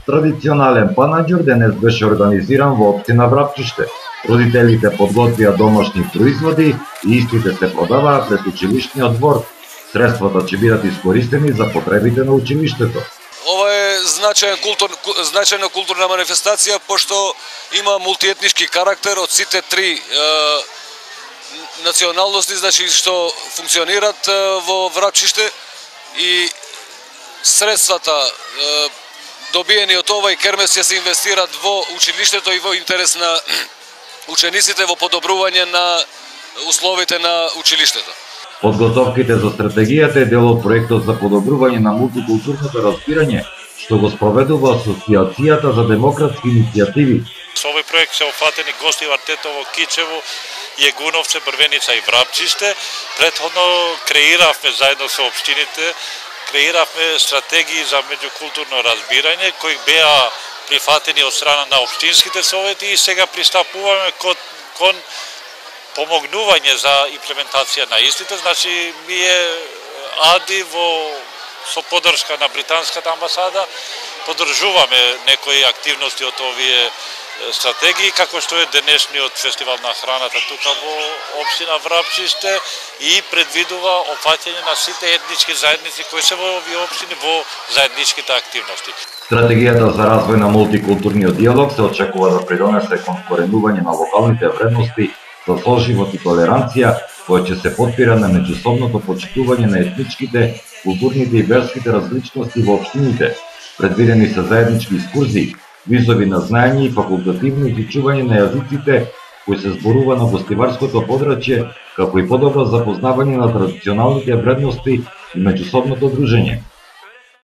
Традиционален панаџур денес беше организиран во општина Врапчиште. Родителите подготвија домашни производи и истите се продаваа пред училишниот двор. Средствата ќе бидат искористени за потребите на училиштето. Ова е значајна културна манифестација, пошто има мултиетнички карактер од сите три националности, значи што функционират во Врапчиште, и средствата добиени од овој кермес ќе се инвестираат во училиштето и во интерес на учениците, во подобрување на условите на училиштето. Подготовките за стратегијата е дел од проектот за подобрување на мултикултурното разбирање, што го спроведува Асоциацијата за демократски иницијативи. Со овој проект се опфатени Гостивар, Тетово, Кичево, Јегуновце, Брвеница и Врапчиште. Претходно креиравме заедно со општините, стратегии за меѓукултурно разбирање, кои беа прифатени од страна на општинските совети, и сега пристапуваме кон помогнување за имплементација на истите. Значи, ние АДИ со поддршка на британската амбасада поддржуваме некои активности од овие стратегии, како што е денешниот фестивал на храната тука во општина Врапчиште, и предвидува опфаќање на сите етнички заедници кои се во овие општини во заедничките активности. Стратегијата за развој на мултикултурниот диалог се очекува да придонесе кон коренување на локалните вредности за соживот и толеранција, која ќе се потпира на меѓусобното почитување на етничките, културните и верските различности во општините. Предвидени се заеднички екскурзии, визови на знаење и факултативно изучување на јазиците кои се зборува на гостиварското подрачје, како и подобро запознавање на традиционалните вредности и меѓусобното дружење.